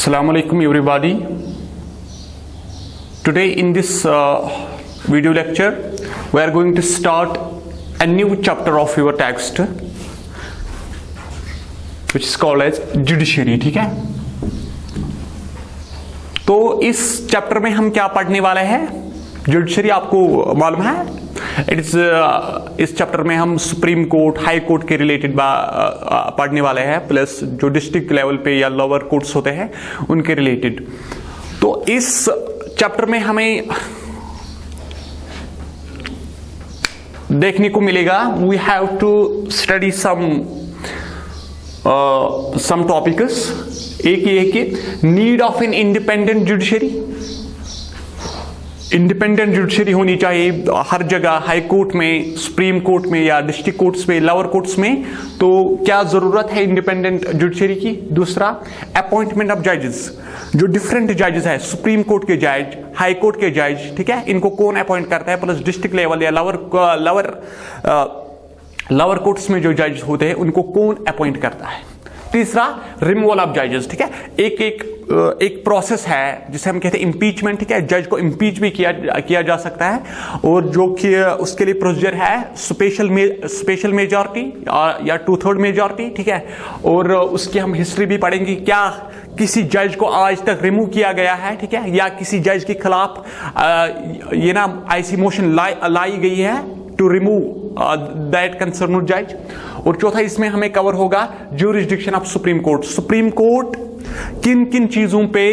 Assalamu alaikum everybody. Today in this video lecture we are going to start a new chapter of your text which is called as judiciary. ठीक है, तो इस chapter में हम क्या पढ़ने वाले हैं? जुडिशरी आपको मालूम है, इस चैप्टर में हम सुप्रीम कोर्ट, हाई कोर्ट के रिलेटेड पढ़ने वाले हैं, प्लस जो डिस्ट्रिक्ट लेवल पे या लोअर कोर्ट्स होते हैं उनके रिलेटेड। तो इस चैप्टर में हमें देखने को मिलेगा, we have to study some topics. एक ये कि need of an independent judiciary. Independent judiciary होनी चाहिए हर जगह, हाई कोर्ट में, सुप्रीम कोर्ट में या डिस्ट्रिक्ट कोर्ट्स में, लोअर कोर्ट्स में। तो क्या जरूरत है इंडिपेंडेंट जुडिशरी की? दूसरा, अपॉइंटमेंट ऑफ जजेस। जो डिफरेंट जजेस है, सुप्रीम कोर्ट के जज, हाई कोर्ट के जज, ठीक है, इनको कौन अपॉइंट करता है? प्लस डिस्ट्रिक्ट लेवल या लोअर कोर्ट्स में जो जज होते हैं उनको कौन अपॉइंट करता है? तीसरा, रिमूवल ऑफ जजेस। ठीक है, एक प्रोसेस है जिसे हम कहते हैं इम्पीचमेंट। ठीक है, जज को इम्पीच भी किया जा सकता है, और जो कि उसके लिए प्रोसीजर है स्पेशल मेजॉरिटी या 2/3 मेजॉरिटी। ठीक है, और उसकी हम हिस्ट्री भी पढ़ेंगे, क्या किसी जज को आज तक रिमूव किया गया है, ठीक है, या किसी जज के खिलाफ ऐसी मोशन लाई गई है टू रिमूव दैट कंसर्न जज। और चौथा, इसमें हमें कवर होगा jurisdiction of supreme court. Supreme court किन किन चीजों पे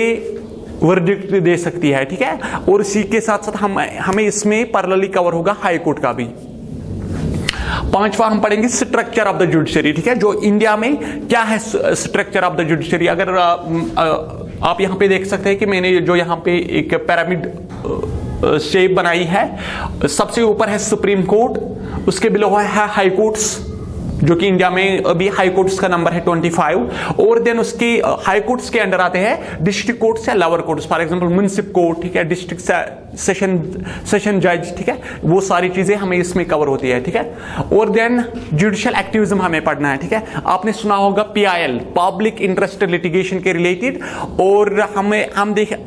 वर्डिक्ट दे सकती है, ठीक है, और इसी के साथ साथ हमें इसमें पैरेलली कवर होगा हाई कोर्ट का भी। पांचवा हम पढ़ेंगे स्ट्रक्चर ऑफ द जुडिशरी। ठीक है, जो इंडिया में क्या है स्ट्रक्चर ऑफ द जुडिशरी। अगर आप यहां पे देख सकते हैं कि मैंने जो यहां पे एक पिरामिड शेप बनाई है, सबसे ऊपर है सुप्रीम कोर्ट, उसके बिलो है हाई कोर्ट्स, जो कि इंडिया में अभी हाई कोर्ट्स का नंबर है 25, और देन उसके हाई कोर्ट्स के अंडर आते हैं डिस्ट्रिक्ट कोर्ट्स या lower courts. For example municipal court, ठीक है, डिस्ट्रिक्ट सेशन जज, ठीक है, वो सारी चीजें हमें इसमें कवर होती है। ठीक है, और देन जुडिशियल एक्टिविज्म हमें पढ़ना है। ठीक है, आपने सुना होगा PIL, पब्लिक इंटरेस्ट लिटिगेशन के रिलेटेड, और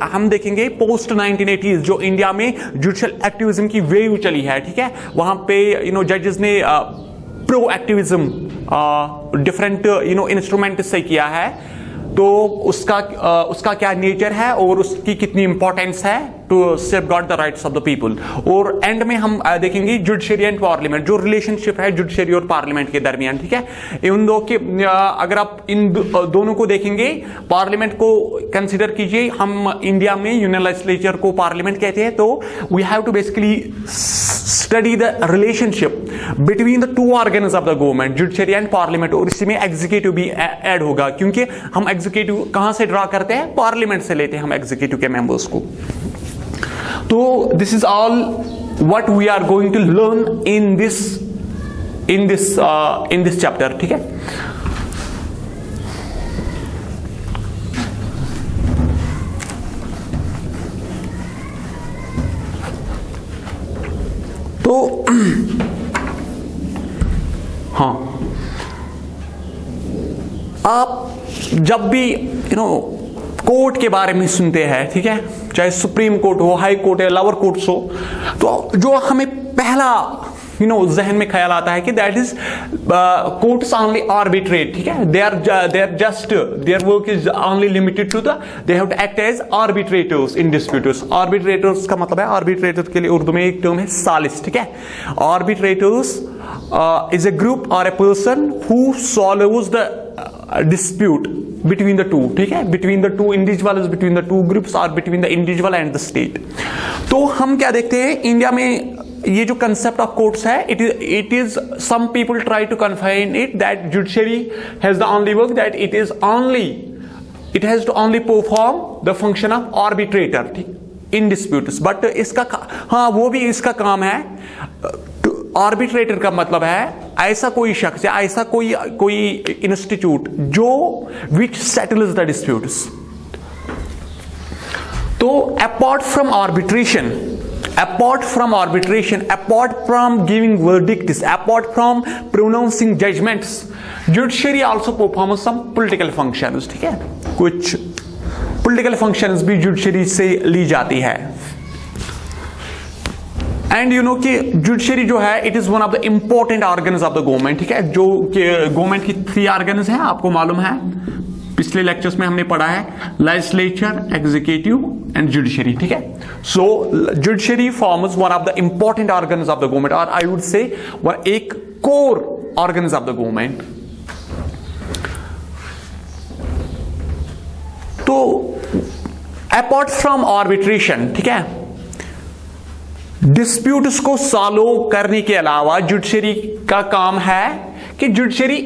हम देखेंगे पोस्ट 1980s जो इंडिया में जुडिशियल एक्टिविज्म की वेव चली है। ठीक है, वहां पे जजेस ने प्रो एक्टिविज्म डिफरेंट इंस्ट्रूमेंट से किया है, तो उसका क्या नेचर है और उसकी कितनी इंपॉर्टेंस है to safeguard the rights of the people. और एंड में हम देखेंगे जुडिशरी एंड पार्लियामेंट, जो रिलेशनशिप है जुडिशरी और पार्लियामेंट के दरमियान। ठीक है, इन दो के अगर आप इन दोनों को देखेंगे, पार्लियामेंट को कंसीडर कीजिए, हम इंडिया में यूनियन लेजिस्लेचर को पार्लियामेंट कहते हैं, तो we have to basically study the relationship between the two organs of the government, judiciary and parliament. और इसी में एग्जीक्यूटिव भी ऐड होगा, क्योंकि हम एग्जीक्यूटिव कहां से ड्रा करते हैं? पार्लियामेंट से लेते हैं हम एग्जीक्यूटिव के मेंबर्स को। तो this is all what we are going to learn in this chapter. ठीक है, तो हाँ, आप जब भी कोर्ट के बारे में सुनते हैं, ठीक है, चाहे सुप्रीम कोर्ट हो, हाई कोर्ट है, लोअर कोर्ट्स हो, तो जो हमें पहला जहन में ख्याल आता है कि that is courts only arbitrate. ठीक है, they are just their work is only limited to they have to act as arbitrators in disputes. Arbitrators का मतलब है, आर्बिट्रेटर के लिए उर्दू में एक टर्म है सालिस। ठीक है, arbitrators is a group or a person who solves the dispute between the two, ठीक है, between the two individuals, between the two groups or between the individual and the state। तो हम क्या देखते हैं इंडिया में, ये जो कंसेप्ट ऑफ कोर्ट्स है, it is some people try to confine it that judiciary has the only work that it has to only perform the function of arbitrator in disputes, but इसका हाँ वो भी इसका काम है। आर्बिट्रेटर का मतलब है ऐसा कोई शख्स या ऐसा कोई इंस्टीट्यूट जो विच सेटल्स द डिस्प्यूट्स। तो apart from arbitration, apart from arbitration, apart from giving verdicts, apart from pronouncing judgments, judiciary also performs some political functions. ठीक है, कुछ पॉलिटिकल फंक्शंस भी जुडिशरी से ली जाती है। एंड यू नो कि जुडिशरी जो है it is one of the important organs of the government, ठीक है, जो गवर्नमेंट की 3 ऑर्गन्स हैं, आपको मालूम है, पिछले लेक्चर्स में हमने पढ़ा है, लेजिस्लेचर, एग्जीक्यूटिव एंड जुडिशरी, ठीक है। So judiciary forms one of the important organs of the government, और आई वुड से एक core organs of the government. तो अपार्ट फ्रॉम आर्बिट्रेशन, ठीक है, डिस्प्यूट्स को सॉल्व करने के अलावा जुडिशरी का काम है कि judiciary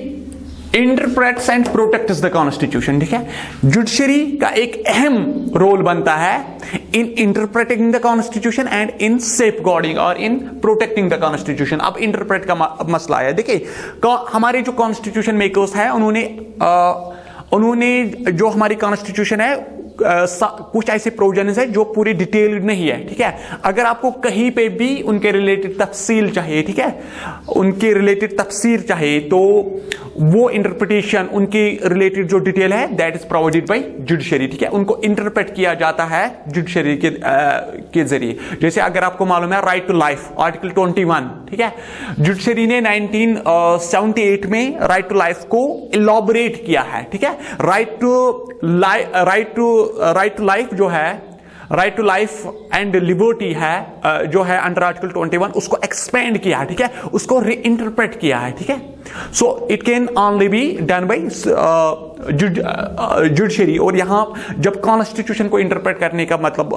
interprets and protects the constitution, ठीक है। जुडिशरी का एक अहम रोल बनता है in interpreting the constitution and in safeguarding और इन प्रोटेक्टिंग द कॉन्स्टिट्यूशन। अब इंटरप्रेट का मसला है, देखिए हमारे जो कॉन्स्टिट्यूशन मेकर्स हैं उन्होंने जो हमारी कॉन्स्टिट्यूशन है कुछ ऐसे प्रोविजंस है जो पूरी डिटेल्ड नहीं है, ठीक है। अगर आपको कहीं पे भी उनके रिलेटेड तफसील चाहिए, ठीक है, उनके रिलेटेड तफसीर चाहिए, तो वो इंटरप्रिटेशन उनकी रिलेटेड जो डिटेल है that is provided by judiciary, ठीक है। उनको इंटरप्रेट किया जाता है जुडिशरी के जरिए। जैसे अगर आपको मालूम है राइट टू लाइफ, आर्टिकल 21, ठीक है, जुडिशरी ने 1978 में राइट टू लाइफ को इलॉबरेट किया है, ठीक है। राइट टू लाइफ जो है, right to life and liberty है जो है अंडर आर्टिकल 21, उसको एक्सपेंड किया है, ठीक है, उसको रीइंटरप्रेट किया है, ठीक है। So it can only be done by judiciary. और यहां जब कॉन्स्टिट्यूशन को इंटरप्रेट करने का मतलब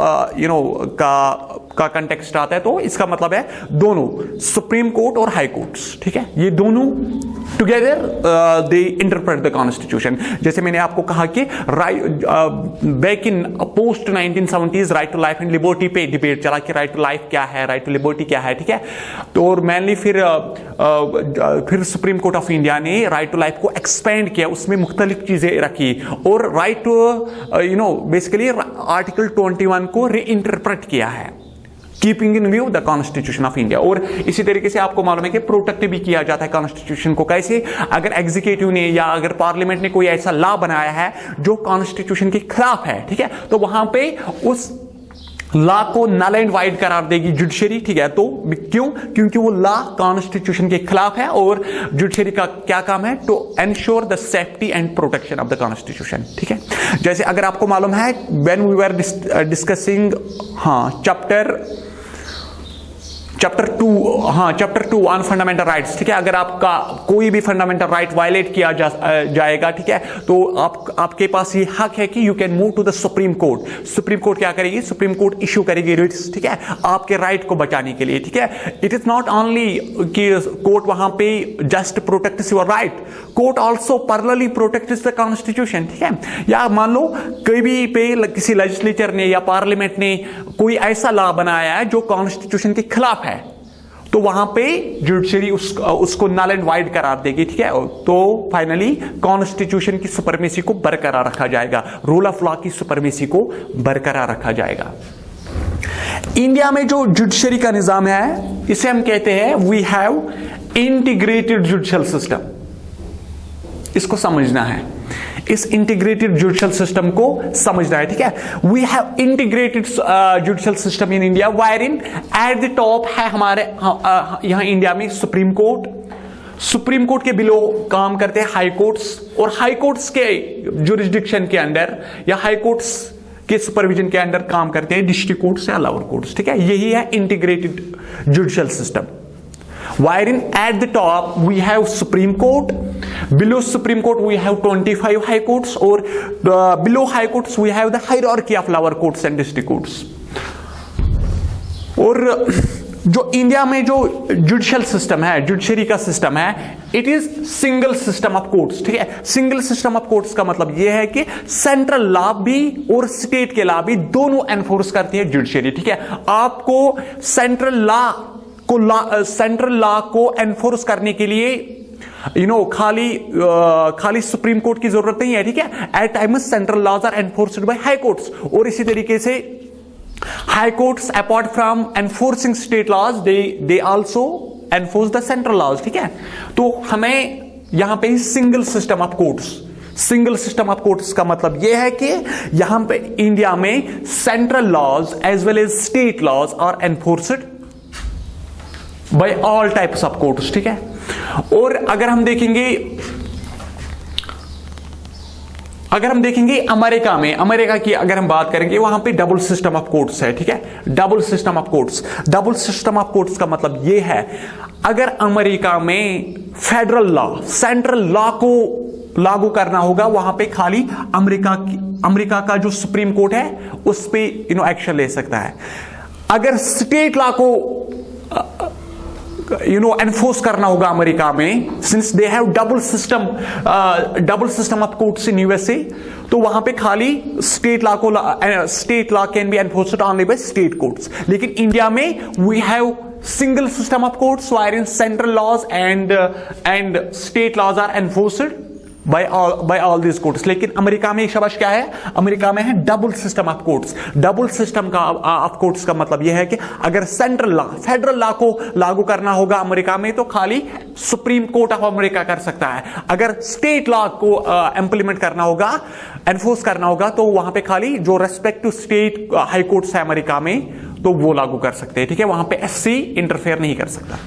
का कंटेक्स्ट आता है, तो इसका मतलब है दोनों सुप्रीम कोर्ट और हाई कोर्ट्स, ठीक है, ये दोनों together they interpret the constitution. जैसे मैंने आपको कहा कि back in post 1970s right to life and liberty पे डिबेट चला कि राइट टू लाइफ क्या है, राइट टू लिबर्टी क्या है, ठीक है। तो और मेनली फिर सुप्रीम कोर्ट ऑफ इंडिया ने राइट टू लाइफ को एक्सपेंड किया, उसमें मुख्तलिफ चीजें रखी और राइट टू बेसिकली आर्टिकल 21 को रीइंटरप्रेट किया है, keeping in view the constitution of India. और इसी तरीके से आपको मालूम है कि प्रोटेक्ट भी किया जाता है कॉन्स्टिट्यूशन को। कैसे? अगर एग्जीक्यूटिव ने या अगर पार्लियामेंट ने कोई ऐसा लॉ बनाया है जो कॉन्स्टिट्यूशन के खिलाफ है, ठीक है, तो वहां पे उस लॉ को नल एंड वाइड करार देगी जुडिशरी, ठीक है। तो क्यों? क्योंकि वो लॉ कॉन्स्टिट्यूशन के खिलाफ है और जुडिशरी का क्या काम है? To ensure the safety and protection of the constitution, ठीक है। जैसे अगर आपको मालूम है when we were discussing chapter 2 on fundamental rights, ठीक है, अगर आपका कोई भी फंडामेंटल राइट वायलेट किया जाएगा, ठीक है, तो आपके पास ये हक है कि you can move to the supreme court. Supreme court क्या करेगी? सुप्रीम कोर्ट इश्यू करेगी रिट्स, ठीक है, आपके राइट को बचाने के लिए, ठीक है। इट इज नॉट ओनली कि कोर्ट वहां पे just protects your right, court also parallelly protects the constitution, ठीक है। या मान लो कभी पे किसी लेजिस्लेचर ने या पार्लियामेंट ने कोई ऐसा लॉ बनाया है जो कॉन्स्टिट्यूशन के खिलाफ है, तो वहां पे जुडिशरी उसको नल एंड वाइड करार देगी, ठीक है। तो फाइनली कॉन्स्टिट्यूशन की सुपरमेसी को बरकरार रखा जाएगा, रूल ऑफ लॉ की सुपरमेसी को बरकरार रखा जाएगा। इंडिया में जो जुडिशरी का निजाम है इसे हम कहते हैं we have integrated judicial system. इसको समझना है, इस इंटीग्रेटेड जुडिशियल सिस्टम को समझना है, ठीक है। We have integrated judicial system in India wherein at the top है हमारे यहां इंडिया में सुप्रीम कोर्ट। सुप्रीम कोर्ट के बिलो काम करते हैं हाई कोर्ट्स, और हाई कोर्ट्स के जुरिस्डिक्शन के अंडर या हाई कोर्ट्स के सुपरविजन के अंडर काम करते हैं डिस्ट्रिक्ट कोर्ट्स या लोअर कोर्ट्स, ठीक है। यही है integrated judicial system. Wherein at the top we have Supreme Court, below Supreme Court we have 25 high courts, or below high courts we have the hierarchy of lower courts and district courts. और जो India में जो judicial system है, judiciary का system है, it is single system of courts, ठीक है। Single system of courts का मतलब यह है कि सेंट्रल लॉ भी और स्टेट के लॉ भी दोनों एनफोर्स करती है जुडिशरी, ठीक है। आपको सेंट्रल लॉ को एनफोर्स करने के लिए खाली सुप्रीम कोर्ट की जरूरत नहीं है, ठीक है। At times central laws are enforced by high courts, और इसी तरीके से high courts apart from enforcing state laws they also enforce the central laws, ठीक है। तो हमें यहां पे single system of courts, single system of courts का मतलब यह है कि यहां पे इंडिया में central laws as well as state laws are enforced by all types of courts, ठीक है। और अगर हम देखेंगे अमेरिका की अगर हम बात करेंगे, वहां पे डबल सिस्टम ऑफ कोर्ट्स है, ठीक है। डबल सिस्टम ऑफ कोर्ट्स का मतलब यह है, अगर अमेरिका में फेडरल लॉ, सेंट्रल लॉ को लागू करना होगा, वहां पे खाली अमेरिका का जो सुप्रीम कोर्ट है उस पे एक्शन ले सकता है। अगर स्टेट लॉ को एनफोर्स करना होगा अमेरिका में, since they have double system of courts in USA, तो वहां पे खाली state law can be enforced only by state courts. लेकिन इंडिया में we have single system of courts wherein central laws and state laws are enforced by all these courts। लेकिन America में शाबाश क्या है, अमेरिका में है double system of courts. Double system का ऑफ कोर्ट्स का मतलब यह है कि अगर सेंट्रल लॉ, फेडरल लॉ को लागू करना होगा अमेरिका में, तो खाली सुप्रीम कोर्ट ऑफ अमेरिका कर सकता है। अगर स्टेट लॉ को इंप्लीमेंट करना होगा, एनफोर्स करना होगा, तो वहां पे खाली जो रेस्पेक्टिव स्टेट हाई कोर्ट्स है अमेरिका में, तो वो लागू कर सकते हैं, ठीक है। वहां पे एससी इंटरफेयर नहीं कर सकता।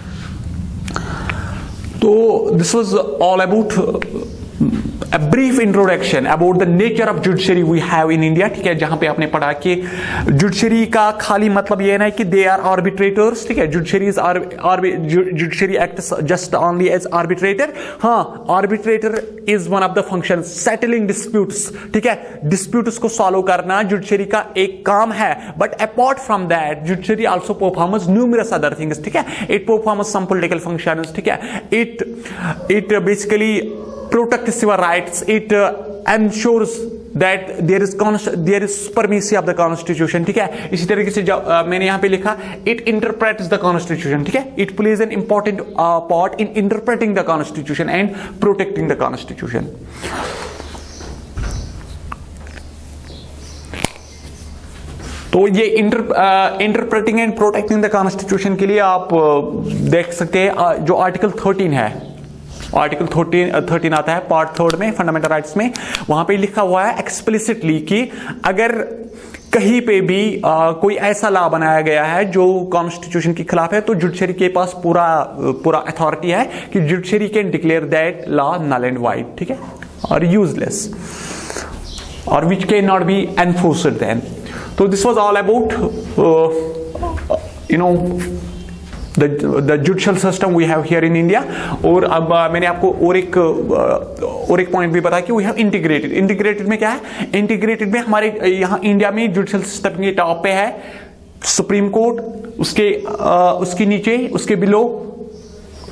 तो this was all about a brief introduction about the nature of judiciary we have in India, ठीक है। जहां पे आपने पढ़ा कि जुडिशरी का खाली मतलब ये ना है कि दे आर आर्बिट्रेटर्स, ठीक है। Judiciary acts just only as arbitrator. हाँ, arbitrator is one of the function, settling disputes, ठीक है। डिस्प्यूट्स को सॉल्व करना जुडिशरी का एक काम है, but apart from that judiciary also performs numerous other things, ठीक है। It performs some political functions, ठीक है। It basically protects your rights, it ensures that there is supremacy of the constitution, ठीक है। इसी तरीके से मैंने यहां पे लिखा it interprets the constitution, ठीक है। it plays an important part in interpreting the constitution and protecting the constitution। तो ये interpreting and protecting the constitution के लिए आप देख सकते हैं जो आर्टिकल 13 है, आर्टिकल 13 आता है पार्ट 3 में, फंडामेंटल राइट्स में। वहां पे लिखा हुआ है एक्सप्लिसिटली कि अगर कहीं पे भी कोई ऐसा लॉ बनाया गया है जो कॉन्स्टिट्यूशन के खिलाफ है, तो जुडिशरी के पास पूरा अथॉरिटी है कि judiciary can declare that law null and void, ठीक है, और यूजलेस, और which can not be enforced then. तो this was all about the judicial system we have here in India। और अब मैंने आपको और एक पॉइंट भी बताया कि we have integrated में क्या है, इंटीग्रेटेड में हमारे यहाँ इंडिया में जुडिशियल सिस्टम के टॉप पे है सुप्रीम कोर्ट, उसके नीचे उसके बिलो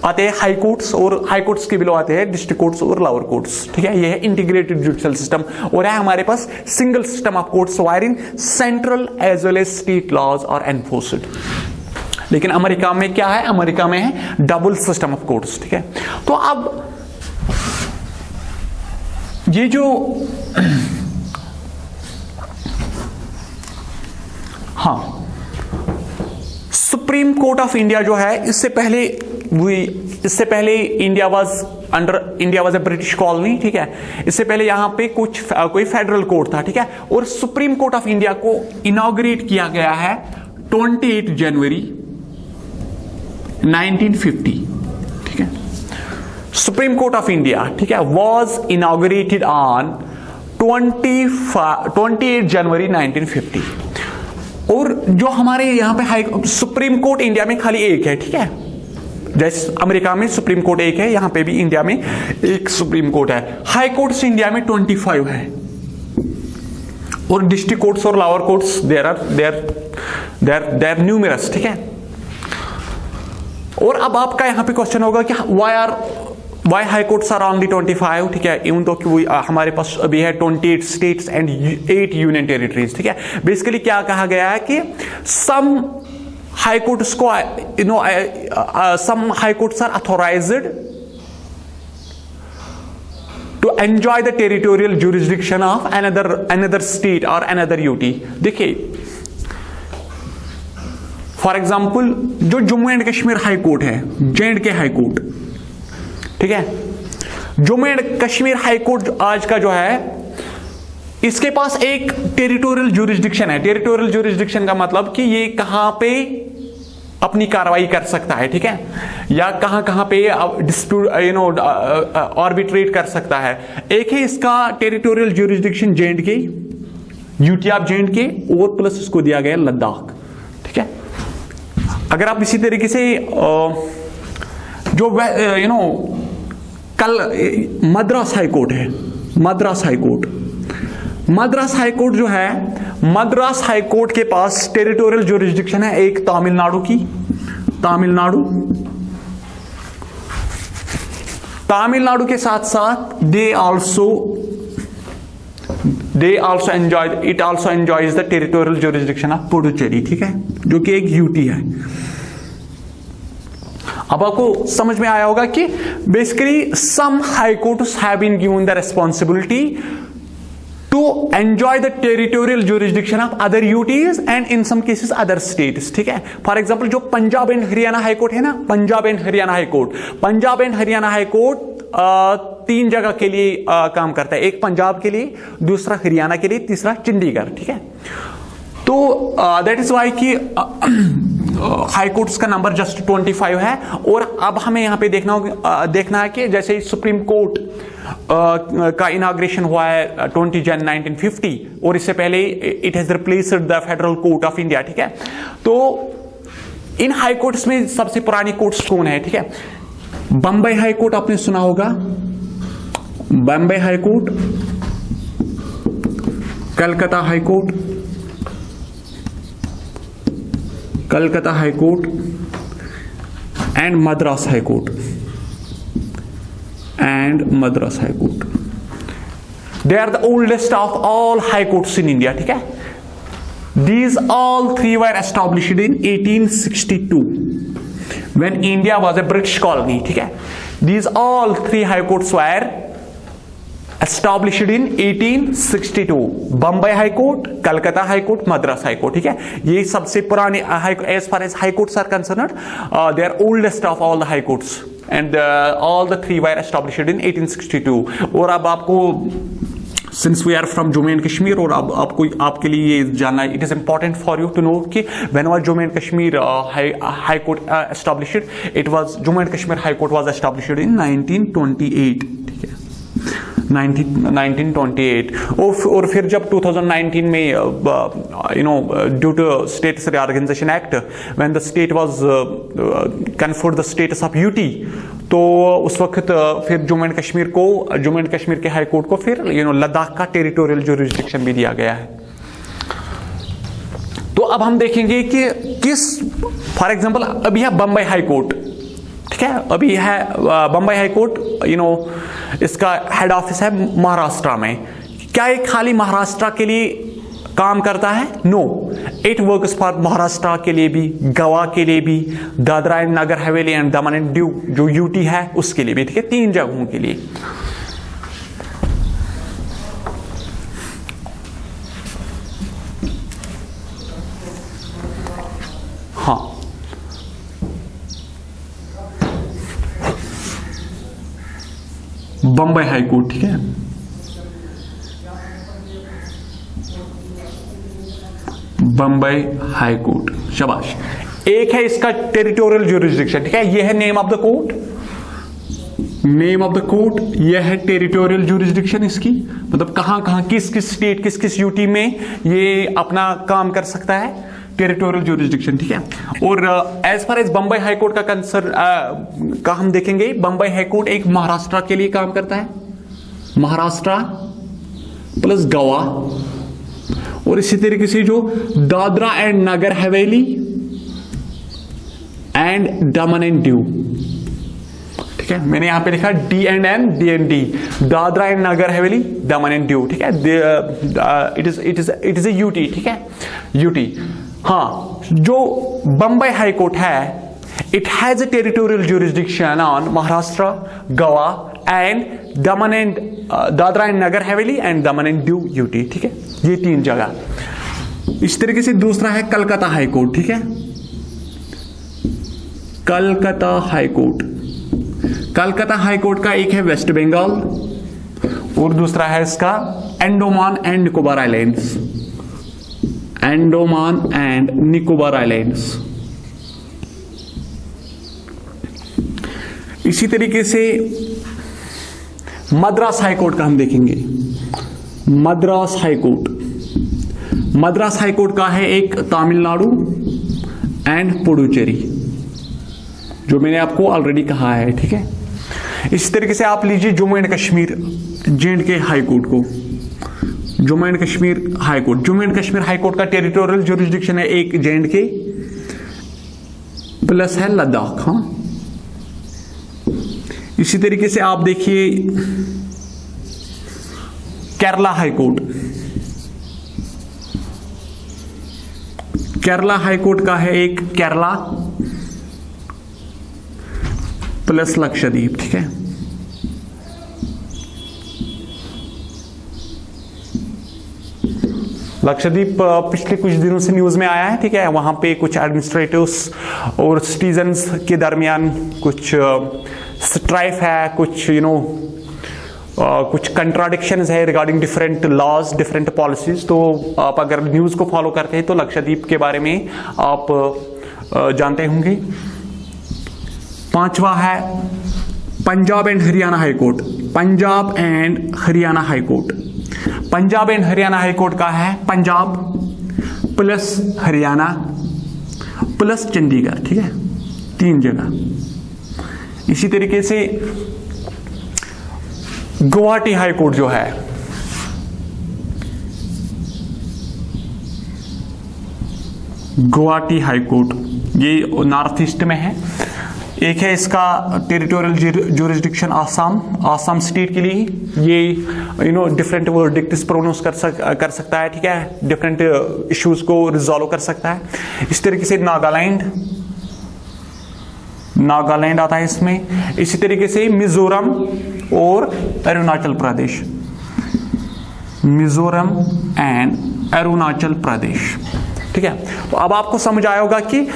आते हैं हाई कोर्ट्स, और हाई कोर्ट्स के बिलो आते हैं डिस्ट्रिक्ट कोर्ट्स और लोअर कोर्ट्स, ठीक है। ये है इंटीग्रेटेड जुडिशियल सिस्टम। और है हमारे पास single system of courts wherein central as well as state laws are enforced. लेकिन अमेरिका में क्या है, अमेरिका में है डबल सिस्टम ऑफ कोर्ट्स, ठीक है। तो अब ये जो हाँ, सुप्रीम कोर्ट ऑफ इंडिया जो है, इससे पहले India was a British colony, ठीक है। इससे पहले यहां पे कोई फेडरल कोर्ट था, ठीक है। और सुप्रीम कोर्ट ऑफ इंडिया को इनॉग्रेट किया गया है 28 जनवरी 1950, ठीक है। सुप्रीम कोर्ट ऑफ इंडिया, ठीक है, वॉज इनॉग्रेटेड ऑन 28 जनवरी 1950। और जो हमारे यहां पे सुप्रीम कोर्ट इंडिया में खाली एक है, ठीक है। जैसे अमेरिका में सुप्रीम कोर्ट एक है, यहां पे भी इंडिया में एक सुप्रीम कोर्ट है। हाई कोर्ट्स इंडिया में 25 है, और डिस्ट्रिक्ट कोर्ट्स और लोअर कोर्ट्स देयर न्यूमरस, ठीक है। और अब आपका यहां पे क्वेश्चन होगा कि why high courts are only 25, ठीक है, इवन तो हमारे पास अभी है 28 स्टेट्स एंड 8 यूनियन टेरिटरीज, ठीक है। बेसिकली क्या कहा गया है कि सम हाई कोर्ट्स को some high courts are authorised to enjoy the territorial jurisdiction of another state और अनदर यूटी। देखिए फॉर एग्जाम्पल जो Jammu and Kashmir high court है, J&K हाई कोर्ट, ठीक है, Jammu and Kashmir high court आज का जो है, इसके पास एक टेरिटोरियल ज्यूरिसडिक्शन है। टेरिटोरियल ज्यूरिसडिक्शन का मतलब कि ये कहां पे अपनी कार्रवाई कर सकता है, ठीक है, या कहां कहां पे डिस्प्यूट आर्बिट्रेट कर सकता है। एक है इसका टेरिटोरियल ज्यूरिसडिक्शन जे&के, यूटी ऑफ जे&के, और प्लस इसको दिया गया लद्दाख, ठीक है। अगर आप इसी तरीके से जो कल मद्रास हाई कोर्ट है, Madras high court, Madras high court जो है, मद्रास हाई कोर्ट के पास टेरिटोरियल ज्यूरिसडिक्शन है एक तमिलनाडु की, तमिलनाडु के साथ साथ they also enjoy, it also enjoys the territorial jurisdiction of Puducherry, ठीक है, जो कि एक यूटी है। अब आपको समझ में आया होगा कि basically some high courts have been given the responsibility to enjoy the territorial jurisdiction of other UTs and in some cases other states, ठीक है। फॉर एग्जाम्पल जो Punjab and Haryana high court है ना, Punjab and Haryana high court, Punjab and Haryana high court 3 जगह के लिए काम करता है, एक पंजाब के लिए, दूसरा हरियाणा के लिए, तीसरा चंडीगढ़, ठीक है। तो दैट इज वाई कि हाई कोर्ट्स का नंबर जस्ट 25 है। और अब हमें यहां पे देखना है कि जैसे सुप्रीम कोर्ट का इनाग्रेशन हुआ है 20 जन 1950, और इससे पहले it has replaced the federal court of India, ठीक है। तो इन हाई कोर्ट्स में सबसे पुरानी कोर्ट्स कौन है, ठीक है। बंबई हाई कोर्ट आपने सुना होगा, Bombay high court, Calcutta high court, Calcutta high court and Madras high court, and Madras High Court. They are the oldest of all high courts in India, ठीक है। These all 3 were established in 1862 when India was a British colony, ठीक है। These all 3 high courts were established in 1862, Bombay High Court, Calcutta High Court, Madras High Court, ठीक है। ये सबसे पुराने as far as high courts are concerned, they are oldest of all the high courts. And all the 3 were established in 1862. और अब आपको since we are from Jammu and Kashmir, और अब आपको आपके लिए ये जानना, it is important for you to know कि when was Jammu and Kashmir High Court established, it was Jammu and Kashmir High Court was established in 1928, ठीक है, 1928। और फिर जब 2019 में due to states reorganisation act, when the state was conferred the status of UT, तो उस वक्त फिर जम्मू एंड कश्मीर के हाई कोर्ट को फिर लद्दाख का टेरिटोरियल ज्यूरिसडिक्शन भी दिया गया है। तो अब हम देखेंगे कि किस, फॉर एग्जांपल अभी है बंबई हाई कोर्ट, ठीक है, अभी है बंबई हाई कोर्ट, इसका हेड ऑफिस है महाराष्ट्र में। क्या ये खाली महाराष्ट्र के लिए काम करता है? No, it works for Maharashtra के लिए भी, गोवा के लिए भी, Dadra and Nagar Haveli and Daman and Diu जो यूटी है उसके लिए भी, ठीक है, 3 जगहों के लिए। हाँ, बंबई हाई कोर्ट, ठीक है, बंबई हाई कोर्ट, शाबाश। एक है इसका टेरिटोरियल ज्यूरिसडिक्शन, ठीक है, यह है name of the court, name of the court, यह है टेरिटोरियल ज्यूरिसडिक्शन इसकी, मतलब कहां कहां किस किस स्टेट किस किस यूटी में ये अपना काम कर सकता है, टेरिटोरियल ज्यूरिसडिक्शन, ठीक है। और as far as Bombay high court का कंसर्न का हम देखेंगे, बंबई हाई कोर्ट एक महाराष्ट्र के लिए काम करता है, महाराष्ट्र प्लस गोवा, और इसी तरीके से जो Dadra and Nagar Haveli and Daman and Diu, ठीक है, मैंने यहां पे लिखा D&D, Dadra and Nagar Haveli, Daman and Diu, ठीक है, इट इज ए यूटी, ठीक है, यूटी। हाँ, जो बंबई हाई कोर्ट है, it has a territorial jurisdiction on Maharashtra, Goa and Daman and Dadra and Nagar Haveli and Daman and Diu UT, ठीक है, ये 3 जगह। इस तरीके से दूसरा है कलकत्ता हाई कोर्ट, ठीक है, Calcutta high court. Calcutta high court का एक है वेस्ट बंगाल और दूसरा है इसका Andaman and Nicobar islands, Andaman and Nicobar islands. इसी तरीके से मद्रास हाई कोर्ट का हम देखेंगे, Madras high court, Madras high court का है एक तमिलनाडु एंड पुडुचेरी, जो मैंने आपको ऑलरेडी कहा है, ठीक है। इसी तरीके से आप लीजिए Jammu and Kashmir J&K high court को, Jammu and Kashmir high court, Jammu and Kashmir high court का टेरिटोरियल ज्यूरिसडिक्शन है एक J&K प्लस है लद्दाख। हाँ, इसी तरीके से आप देखिए Kerala high court, Kerala high court का है एक केरला प्लस लक्षद्वीप, ठीक है। लक्षद्वीप पिछले कुछ दिनों से न्यूज में आया है, ठीक है। वहां पे कुछ एडमिनिस्ट्रेटिव्स और सिटीजन्स के दरमियान कुछ स्ट्राइफ है, कुछ कुछ कंट्राडिक्शंस है regarding different laws, different policies. तो आप अगर न्यूज को फॉलो करते हैं तो लक्षद्वीप के बारे में आप जानते होंगे। पांचवा है Punjab and Haryana high court, Punjab and Haryana high court, Punjab and Haryana high court का है पंजाब प्लस हरियाणा प्लस चंडीगढ़, ठीक है, 3 जगह। इसी तरीके से गुवाहाटी हाई कोर्ट जो है, गुवाहाटी हाई कोर्ट, ये नॉर्थ ईस्ट में है। एक है इसका territorial jurisdiction Assam, Assam state के लिए ये डिफरेंट वर्डिक्ट्स प्रोनाउंस कर सकता है, ठीक है, डिफरेंट इश्यूज को रिजॉल्व कर सकता है। इस तरीके से नागालैंड, नागालैंड आता है इसमें। इसी तरीके से मिजोरम और अरुणाचल प्रदेश, मिजोरम एंड अरुणाचल प्रदेश, ठीक है। तो अब आपको समझ आया होगा कि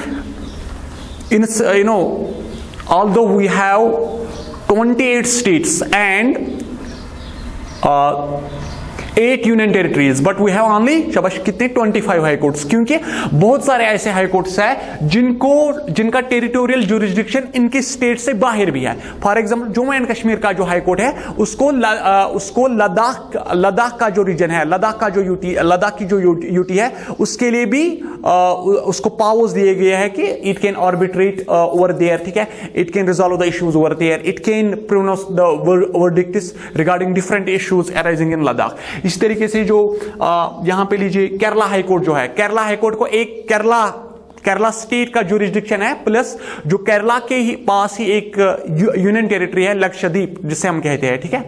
although we have 28 states and 8 union territories, but we have only शाबाश कितने 25 हाई कोर्ट्स, क्योंकि बहुत सारे ऐसे हाई कोर्ट्स है जिनका टेरिटोरियल ज्यूरिसडिक्शन इनके स्टेट से बाहर भी है। For example Jammu and Kashmir का जो हाई कोर्ट है उसको लद्दाख का जो रीजन है, लद्दाख की जो यूटी है उसके लिए भी उसको पावर्स दिए गए हैं कि it can arbitrate over there, ठीक है, it can resolve the issues over there, it can pronounce the verdicts regarding different issues arising in Ladakh. इस तरीके से जो यहां पे लीजिए केरला हाई कोर्ट जो है, केरला हाई कोर्ट को एक केरला स्टेट का ज्यूरिसडिक्शन है प्लस जो केरला के ही पास ही एक यूनियन टेरिटरी है लक्षद्वीप जिसे हम कहते हैं, ठीक है,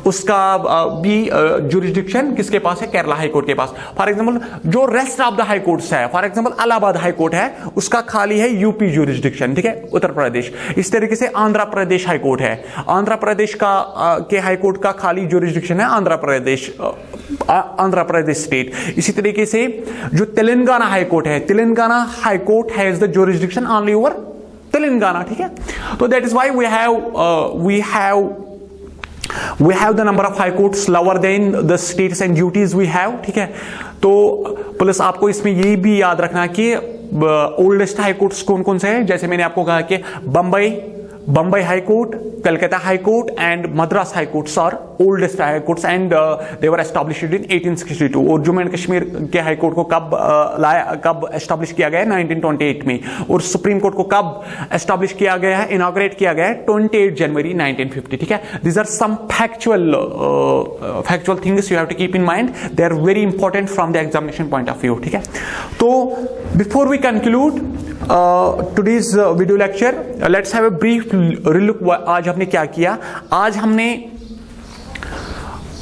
उसका भी ज्यूरिसडिक्शन किसके पास है, केरला हाई कोर्ट के पास। फॉर एग्जांपल जो rest of the high courts है, for example Allahabad high court है उसका खाली है यूपी ज्यूरिसडिक्शन, ठीक है, उत्तर प्रदेश। इस तरीके से आंध्र प्रदेश हाई कोर्ट है, आंध्र प्रदेश का के हाई कोर्ट का खाली ज्यूरिसडिक्शन है आंध्र प्रदेश स्टेट। इसी तरीके से जो तेलंगाना हाई कोर्ट है, Telangana high court has the jurisdiction only over Telangana, ठीक है। तो that is why we have the number of high courts lower than the states and duties we have, ठीक है। तो प्लस आपको इसमें ये भी याद रखना कि ओल्डेस्ट हाई कोर्ट्स कौन कौन से हैं, जैसे मैंने आपको कहा कि Bombay high court, Calcutta high court and Madras high courts are oldest high courts and they were established in 1862। और जम्मू एंड कश्मीर के हाई कोर्ट को कब एस्टैब्लिश किया गया है, 1928 में। और सुप्रीम कोर्ट को कब एस्टैब्लिश किया गया है, इनॉग्रेट किया गया है 28 जनवरी 1950, ठीक है। These are some factual things you have to keep in mind, they are very important from the examination point of view, ठीक है। तो before we conclude today's video lecture, let's have a brief relook। आज हमने क्या किया, आज हमने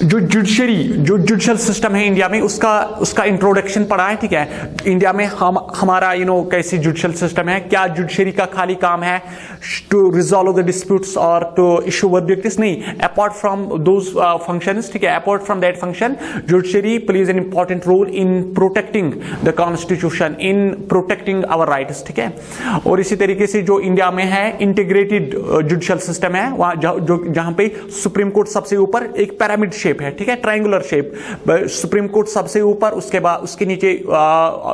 जो जुडिशियल सिस्टम है इंडिया में, उसका इंट्रोडक्शन पढ़ा है, ठीक है। इंडिया में हमारा कैसी जुडिशियल सिस्टम है, क्या जुडिशरी का खाली काम है टू रिजॉल्व द डिस्प्यूट्स और टू इशू वर्डिक्ट्स, नहीं, अपार्ट फ्रॉम दोज फंक्शंस, ठीक है, apart from that function judiciary plays an important role in protecting the constitution, in protecting our rights, ठीक है। और इसी तरीके से जो इंडिया में है इंटीग्रेटेड जुडिशियल सिस्टम है, वहां जहां पे सुप्रीम कोर्ट सबसे ऊपर, एक पिरामिड शेप है, ठीक है, ट्रायंगुलर शेप, सुप्रीम कोर्ट सबसे ऊपर, उसके बाद उसके नीचे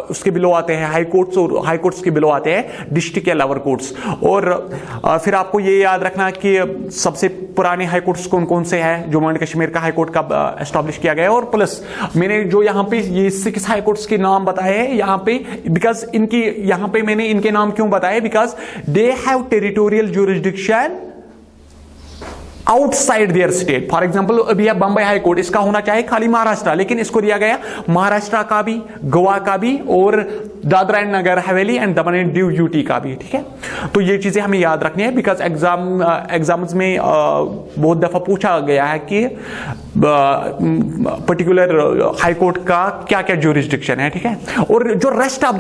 उसके बिलो आते हैं हाई कोर्ट्स, और हाई कोर्ट्स के बिलो आते हैं डिस्ट्रिक्ट या लोअर कोर्ट्स। और फिर आपको ये याद रखना कि सबसे पुराने हाई कोर्ट्स कौन कौन से हैं, जम्मू एंड कश्मीर का हाई कोर्ट कब एस्टैब्लिश किया गया है। और प्लस मैंने जो यहाँ पे ये 6 हाई कोर्ट्स के नाम बताए हैं यहाँ पे, बिकॉज इनकी यहाँ पे मैंने इनके नाम क्यों बताए, because they have territorial jurisdiction outside there state. For example अभी है बंबई हाई कोर्ट, इसका होना चाहे खाली महाराष्ट्र, लेकिन इसको दिया गया महाराष्ट्र का भी, गोवा का भी, और Dadra and Nagar Haveli and Daman and Diu UT का भी, ठीक है। तो ये चीजें हमें याद रखनी है, बिकॉज एग्जाम्स में बहुत दफा पूछा गया है कि पर्टिकुलर हाई कोर्ट का क्या क्या ज्यूरिसडिक्शन है, ठीक है। और जो rest of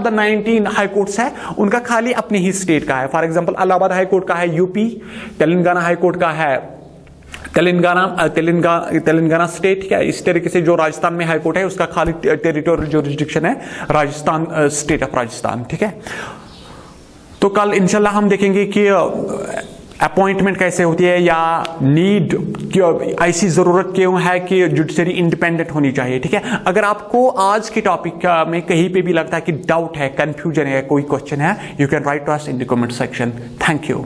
the 19 high courts है उनका खाली अपनी ही स्टेट का है। For example Allahabad high court का है यूपी, तेलंगाना हाई कोर्ट का है तेलंगाना स्टेट, ठीक है। इस तरीके से जो राजस्थान में हाई कोर्ट है उसका खाली टेरिटोरियल ज्यूरिसडिक्शन है राजस्थान, स्टेट ऑफ राजस्थान, ठीक है। तो कल इंशाल्लाह हम देखेंगे कि अपॉइंटमेंट कैसे होती है, या नीड क्यों, ऐसी जरूरत क्यों है कि जुडिशरी इंडिपेंडेंट होनी चाहिए, ठीक है। अगर आपको आज के टॉपिक में कहीं पे भी लगता है कि डाउट है, कंफ्यूजन है, कोई क्वेश्चन है, you can write to us in the comment section. Thank you.